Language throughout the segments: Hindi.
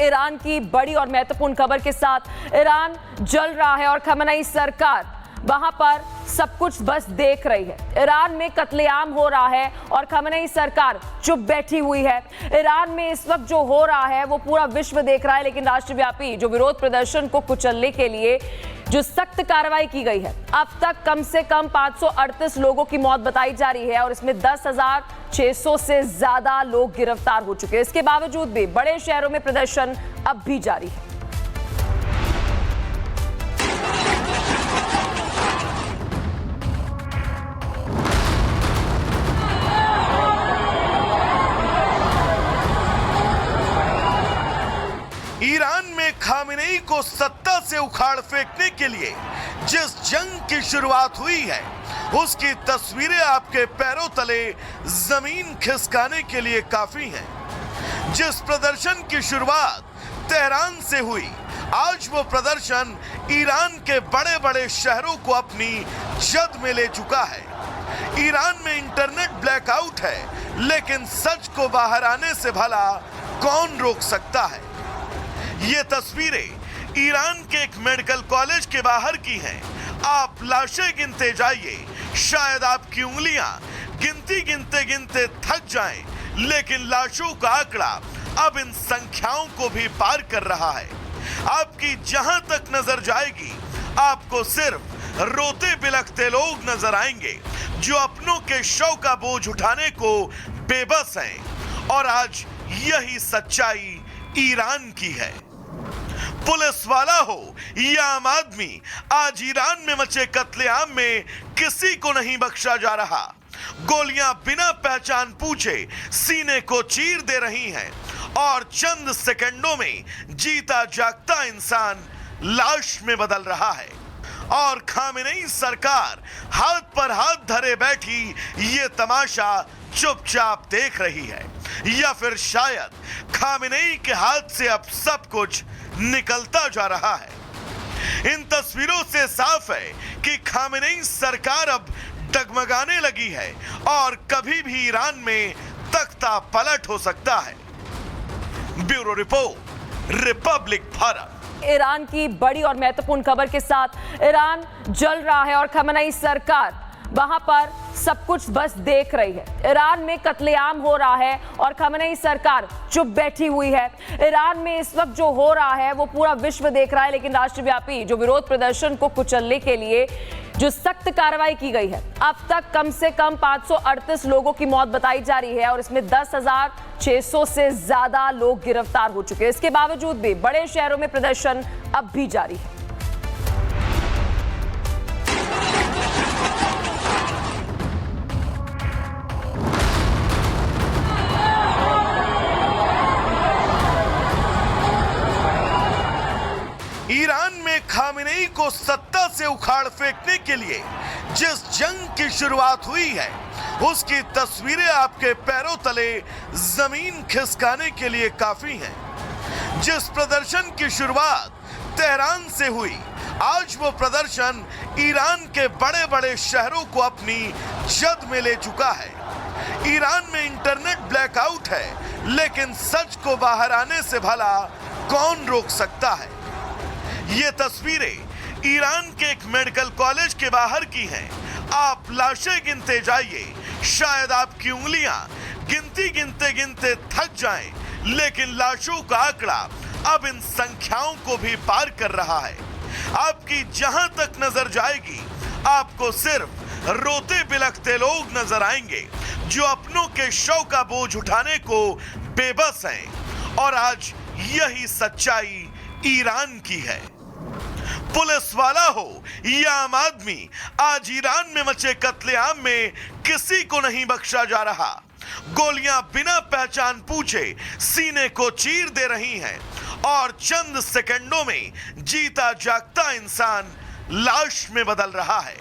ईरान की बड़ी और महत्वपूर्ण खबर के साथ ईरान जल रहा है और खamenei सरकार वहां पर सब कुछ बस देख रही है। ईरान में कत्लेआम हो रहा है और खamenei सरकार चुप बैठी हुई है। ईरान में इस वक्त जो हो रहा है वो पूरा विश्व देख रहा है, लेकिन राष्ट्रव्यापी जो विरोध प्रदर्शन को कुचलने के लिए जो सख्त कार्रवाई की गई है, अब तक कम से कम 538 लोगों की मौत बताई जा रही है और इसमें 10,600 से ज्यादा लोग गिरफ्तार हो चुके हैं। इसके बावजूद भी बड़े शहरों में प्रदर्शन अब भी जारी है। ईरान में खामेनेई को सत्ता से उखाड़ फेंकने के लिए जिस जंग की शुरुआत हुई है, उसकी तस्वीरें आपके पैरों तले जमीन खिसकाने के लिए काफी हैं। जिस प्रदर्शन की शुरुआत तेहरान से हुई, आज वो प्रदर्शन ईरान के बड़े बड़े शहरों को अपनी जद में ले चुका है। ईरान में इंटरनेट ब्लैकआउट है, लेकिन सच को बाहर आने से भला कौन रोक सकता है। ये तस्वीरें ईरान के एक मेडिकल कॉलेज के बाहर की हैं। आप लाशें गिनते जाइए, शायद आपकी उंगलियां गिनती गिनते गिनते थक जाएं, लेकिन लाशों का आंकड़ा अब इन संख्याओं को भी पार कर रहा है। आपकी जहां तक नजर जाएगी, आपको सिर्फ रोते बिलखते लोग नजर आएंगे जो अपनों के शव का बोझ उठाने को बेबस हैं। और आज यही सच्चाई ईरान की है। पुलिस वाला हो या आम आदमी, आज ईरान में मचे कत्लेआम में किसी को नहीं बख्शा जा रहा। गोलियां बिना पहचान पूछे सीने को चीर दे रही हैं और चंद सेकंडों में जीता जागता इंसान लाश में बदल रहा है। और खामेनेई सरकार हाथ पर हाथ धरे बैठी ये तमाशा चुपचाप देख रही है, या फिर शायद खामेनेई के हाथ से अब सब कुछ निकलता जा रहा है। इन तस्वीरों से साफ है कि खामेनेई सरकार अब डगमगाने लगी है और कभी भी ईरान में तख्ता पलट हो सकता है। Bureau report, Republic Bharat. Iran की बड़ी और महत्वपूर्ण खबर के साथ ईरान जल रहा है और खamenei सरकार वहां पर सब कुछ बस देख रही है। ईरान में कत्लेआम हो रहा है और खamenei सरकार चुप बैठी हुई है। ईरान में इस वक्त जो हो रहा है वो पूरा विश्व देख रहा है, लेकिन राष्ट्रव्यापी जो विरोध प्रदर्शन को कुचलने के लिए जो सख्त कार्रवाई की गई है, अब तक कम से कम 538 लोगों की मौत बताई जा रही है और इसमें 10,600 से ज्यादा लोग गिरफ्तार हो चुके हैं। इसके बावजूद भी बड़े शहरों में प्रदर्शन अब भी जारी है। ईरान में खामेनेई को सत्ता से उखाड़ फेंकने के लिए जिस जंग की शुरुआत हुई है, उसकी तस्वीरें आपके पैरों तले जमीन खिसकाने के लिए काफी हैं। जिस प्रदर्शन की शुरुआत तेहरान से हुई, आज वो प्रदर्शन ईरान के बड़े बड़े शहरों को अपनी जद में ले चुका है। ईरान में इंटरनेट ब्लैकआउट है, लेकिन सच को बाहर आने से भला कौन रोक सकता है। ये तस्वीरें ईरान के एक मेडिकल कॉलेज के बाहर की हैं। आप लाशें गिनते जाइए, शायद आपकी उंगलियां गिनती गिनते गिनते थक जाएं, लेकिन लाशों का आंकड़ा अब इन संख्याओं को भी पार कर रहा है। आपकी जहां तक नजर जाएगी, आपको सिर्फ रोते बिलखते लोग नजर आएंगे जो अपनों के शव का बोझ उठाने को बेबस हैं। और आज यही सच्चाई ईरान की है। पुलिस वाला हो या आम आदमी, आज ईरान में मचे कत्लेआम में किसी को नहीं बख्शा जा रहा। गोलियां बिना पहचान पूछे सीने को चीर दे रही हैं और चंद सेकंडों में जीता जागता इंसान लाश में बदल रहा है।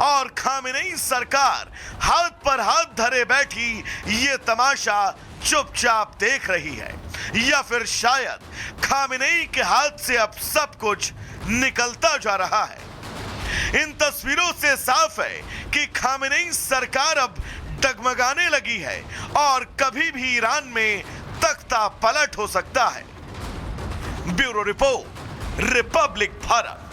और खामेनेई सरकार हाथ पर हाथ धरे बैठी ये तमाशा चुपचाप देख रही है, या फिर शायद खामेनेई के हाथ से अब सब कुछ निकलता जा रहा है। इन तस्वीरों से साफ है कि खामेनेई सरकार अब डगमगाने लगी है और कभी भी ईरान में तख्ता पलट हो सकता है। Bureau report, Republic Bharat.